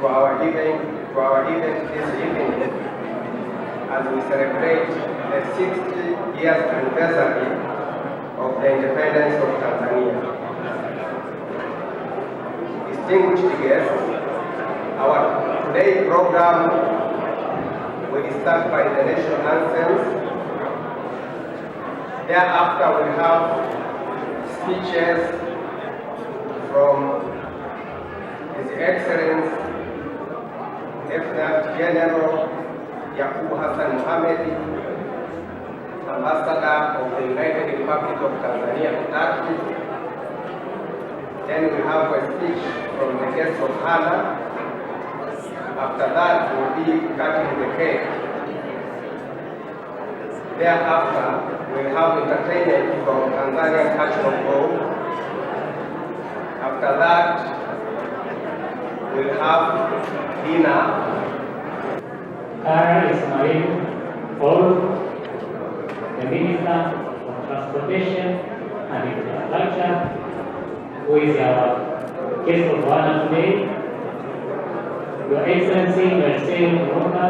to our event this evening as we celebrate the 60 years anniversary of the independence of Tanzania. Distinguished guests, our today's program will start by the national anthems. Thereafter, we have speeches from His Excellency Lieutenant General Yakubu Hassan Mohamed, Ambassador of the United Republic of Tanzania to Turkey. Then we have a speech from the guests of honor. After that, we'll be cutting the cake. Thereafter, we'll have entertainment from Tanzania Cultural Group. After that, we'll have dinner. Kara Ismail Paul, the Minister of Transportation and Infrastructure, who is our guest of honor today. Your Excellency Marcel Roca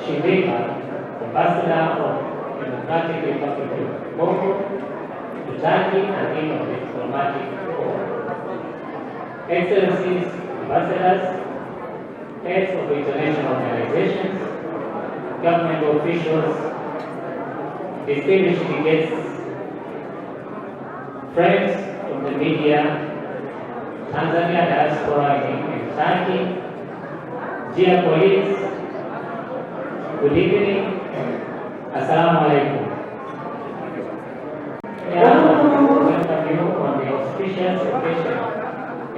Shibeka, Ambassador of the Democratic Republic of Congo, to Turkey and King of the Diplomatic Corps. Excellencies, Ambassadors, heads of international organizations, government officials, distinguished guests, friends from the media, Tanzania diaspora in Turkey, dear colleagues, good evening, Assalamu alaikum. Welcome you on the auspicious occasion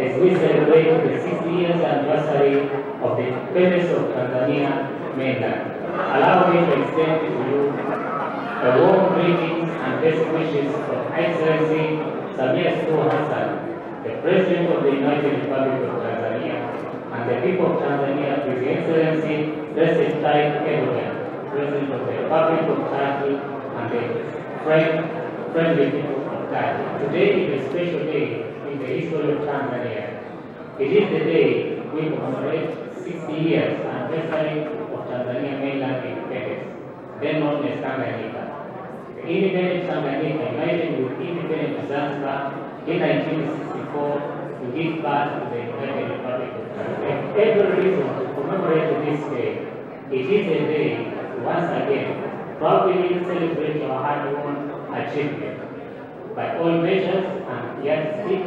as we celebrate the 60 years anniversary of the independence of Tanzania mainland. Allow me to extend to you a warm greetings and best wishes from Excellency Samia Suluhu Hassan, the President of the United Republic of Tanzania, and the people of Tanzania, His Excellency Recep Tayyip Erdogan, President of the Republic of Turkey, and the friendly people of Turkey. Today is a special day in the history of Tanzania. It is the day we commemorate 60 years anniversary of Tanzania mainland independence, then known as Tanganyika. The independent Tanganyika united with independent Zanzibar in 1964 to give birth to the United Republic of Tanzania. Every reason to commemorate this day. It is a day to once again proudly celebrate our hard-won achievement. By all measures and yardstick,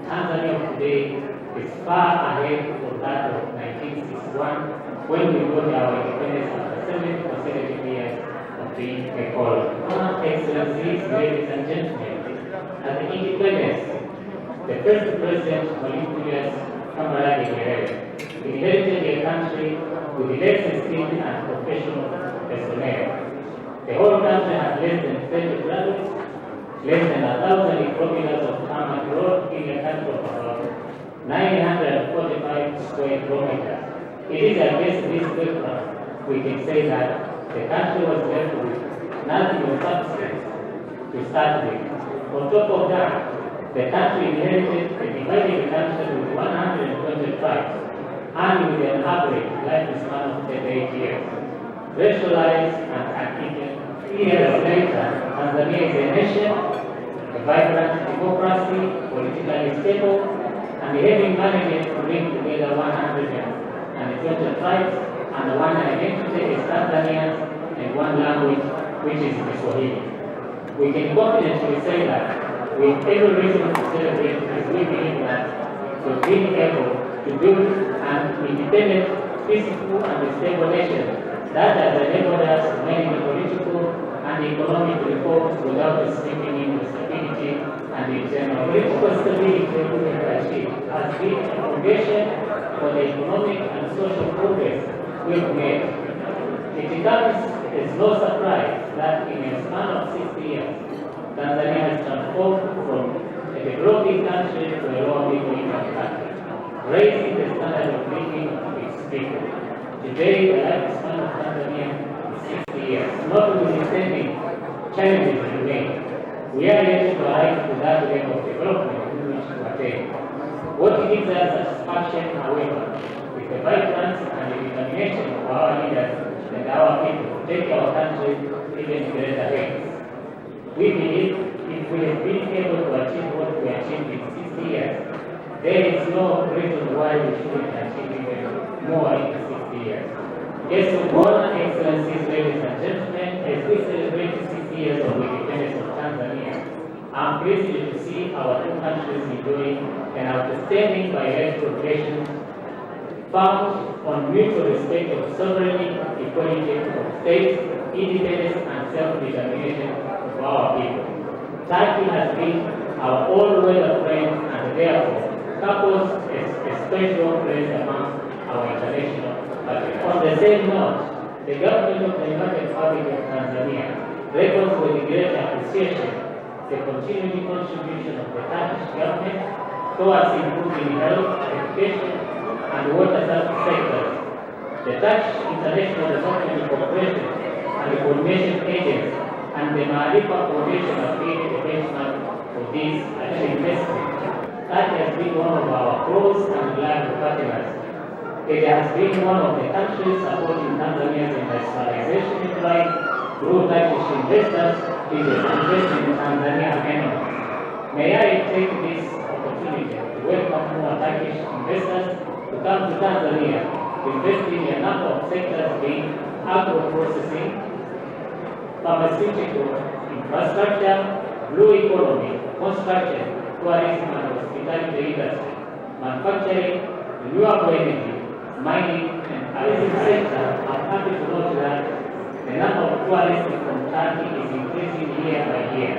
Tanzania of today is far ahead of that of 1961 when we got our independence after 7 consecutive years of being a colony. Excellencies, ladies and gentlemen, at the independence, the first president, Mwalimu Julius Kambarage Nyerere, inherited a country with less skilled and professional personnel. The whole country had less than 30 graduates, less than 1,000 kilometers of tarmac road in a country of about 945 square kilometers. It is against this background we can say that the country was left with nothing of substance to start with. On top of that, the country inherited a divided country with 120 tribes and with an average lifespan of 38 years. Racialized and unequal. Years later, Tanzania is a nation, a vibrant democracy, politically stable, and having managed to bring together 120 tribes and one identity as Tanzanians and one language, which is Kiswahili. We can confidently say that we have every reason to celebrate as we believe that we've been able to build an independent, peaceful, and stable nation that has enabled us to make the political and economic reforms without slipping into stability and internal political stability we have achieved has been a foundation for the economic and social progress we've made. It comes as no surprise that in a span of 60 years, Tanzania has transformed from a developing country to a lower middle income country, raising the standard of living of its people. Today, the lifespan of Tanzania is 60 years. Notwithstanding challenges remain, we are yet to arrive to that level of development we wish to attain. What gives us satisfaction, however, is the country even greater heights. We believe if we have been able to achieve what we achieved in 60 years, there is no reason why we shouldn't achieve even more in 60 years. Guests of honor, excellencies, ladies and gentlemen, as we celebrate 60 years of independence of Tanzania, I'm pleased to see our two countries enjoying an outstanding bilateral relations found on mutual respect of sovereignty, equality of states, independence and self-determination of our people. Turkey has been our all-weather friend and therefore couples a special place among our international partners. On the same note, the government of the United Republic of Tanzania records with great appreciation the continuing contribution of the Turkish government towards improving health, education, and water sectors. The Turkish International Development Corporation and the Coordination Agency and the Maripa Foundation have been the benchmark for this investment. Turkey has been one of our close and reliable partners. It has been one of the countries supporting Tanzania's industrialization drive through Turkish investors in the investment in Tanzania economy. May I take this opportunity to welcome more Turkish investors to come to Tanzania, investing in a number of sectors being agro-processing, pharmaceutical, infrastructure, blue economy, construction, tourism and hospitality industry, manufacturing, renewable energy, mining, and tourism sector. I'm happy to note that the number of tourists from Turkey is increasing year by year.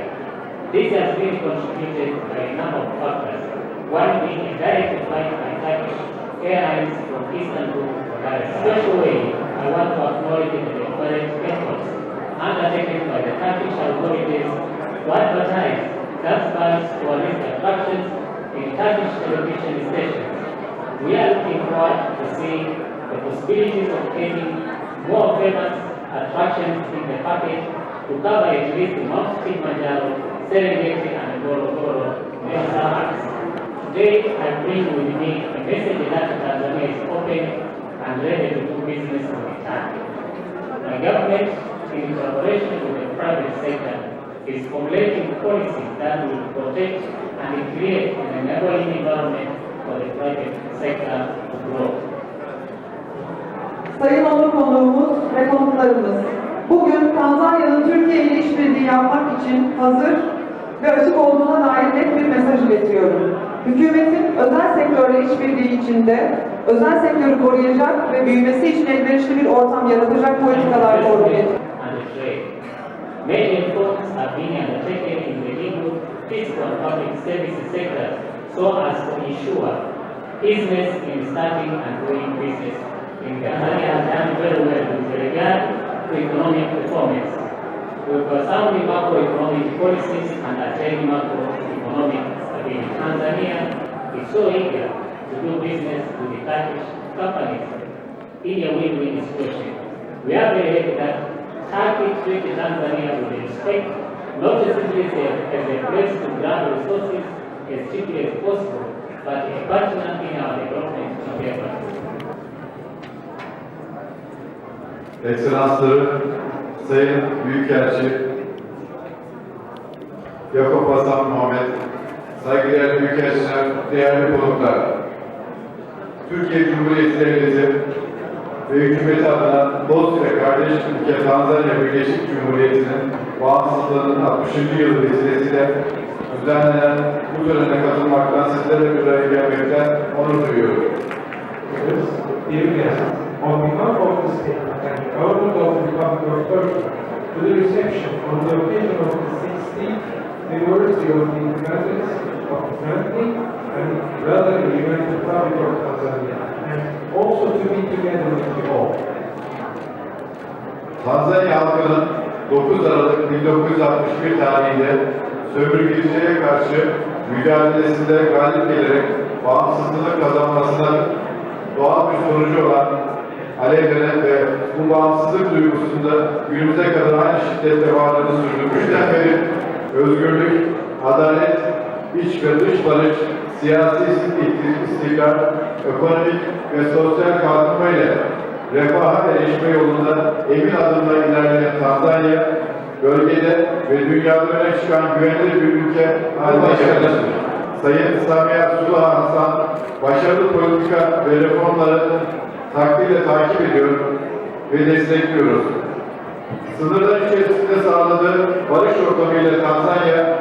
This has been contributed by a number of factors, one being a direct flight by Turkish Airlines from Istanbul. By a special way, I want to acknowledge the current efforts undertaken by the Turkish authorities to advertise Zanzibar's tourist attractions in Turkish television stations. We are looking forward to seeing the possibilities of getting more famous attractions in the package to cover at least Mount Kilimanjaro, Serengeti, and Ngorongoro national parks. Today, I bring with me a message that Tanzania is open and ready to do business with Turkey. My government, in collaboration with the private sector, is formulating policies that will protect and create an enabling environment for the private sector to grow. Sayın onur konuğumuz ve konuklarımız, bugün Tanzanya'nın Türkiye ile işbirliği yapmak için hazır ve açık olduğuna dair net bir mesaj iletiyorum. Hükümetin özel sektörle işbirliği içinde özel sektörü koruyacak ve büyümesi için elverişli bir ortam yaratacak politikalar doğrultuyor. Many efforts are being undertaken in the legal, fiscal and public services sector so as to ensure business in starting and doing business. In Tanzania has done very well with regard to economic performance. With sound macroeconomic policies and attaining macroeconomic stability, Tanzania is so eager to do business with the Turkish companies in a win-win situation. We are very happy that Turkey treated Tanzania with respect, not simply as a place to grab resources as cheaply as possible, but a partner in our development endeavors. Ekselansları, Sayın Büyükelçi Yakup Hasan Muhammed, saygıdeğer Büyükelçiler, değerli konuklar, Türkiye Cumhuriyeti Devleti ve hükümeti adına dost ve kardeş ülke Tanzanya Birleşik Cumhuriyeti'nin bağımsızlığının 60. yılı vesilesiyle düzenlenen bu törene katılmaktan sizlerle bir araya gelmekten onur duyuyorum. On behalf of the state and the government of the Republic of Turkey, to the reception on the occasion of the 60th anniversary of the independence of the friendly and brotherly United Republic of Tanzania, and also to be together with you all. Tanzanya halkının 9 Aralık 1961 tarihinde sömürgeciliğe karşı mücadelesinde galip gelerek bağımsızlık kazanmasına doğal bir sonucu olan alevlenen ve bu bağımsızlık duygusunda günümüze kadar aynı şiddetle varlığını sürdürmüşten beri özgürlük, adalet, iç ve dış barış, siyasi istikrar, ekonomik ve sosyal kalkınma ile refah refaha erişme yolunda emin adımla ilerleyen Tanzanya, bölgede ve dünyada öne çıkan güvenilir bir ülke haline gelmiştir. Sayın Samiha Suluhu Hasan, başarılı politika ve reformları takdirle takip ediyor ve destekliyoruz. Sınırlar içerisinde sağladığı barış ortamıyla Tanzanya,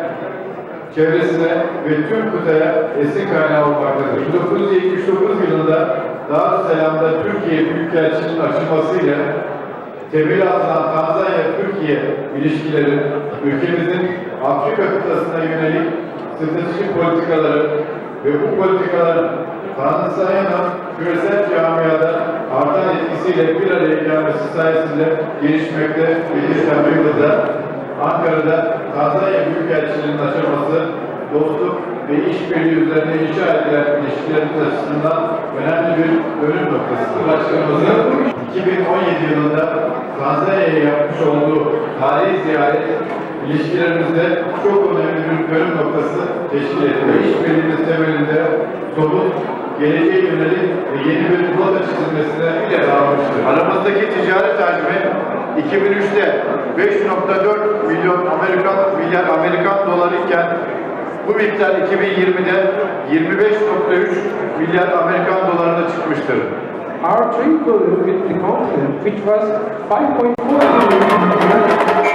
çevresine ve tüm kıtaya esin kaynağı olmaktadır. 1979 yılında Darüsselam'da Türkiye Büyükelçiliğinin açılmasıyla temeli atılan Tanzanya-Türkiye ilişkileri, ülkemizin Afrika kıtasına yönelik stratejik politikaları ve bu politikaların Tanzanya'nın küresel camiada artan etkisiyle bir araya gelmesi sayesinde gelişmekte ve İstanbul'da, Ankara'da Tanzanya Büyükelçiliğinin açılması, dostluk ve işbirliği üzerine inşa edilen ilişkilerimiz açısından önemli bir dönüm noktasıdır. Başkanımızın 2017 yılında Tanzanya'ya yapmış olduğu tarihi ziyaret ilişkilerimizde çok önemli bir dönüm noktası teşkil ediyor. İşbirliğimiz temelinde somut, geleceğe yönelik ve yeni bir rota çizilmesine sağlamıştır. Aramızdaki ticaret hacmi 2003'te 5.4 milyar Amerikan doları iken bu miktar 2020'de 25.3 milyar Amerikan dolarına çıkmıştır. Our trade volume with the continent, which was 5.4 billion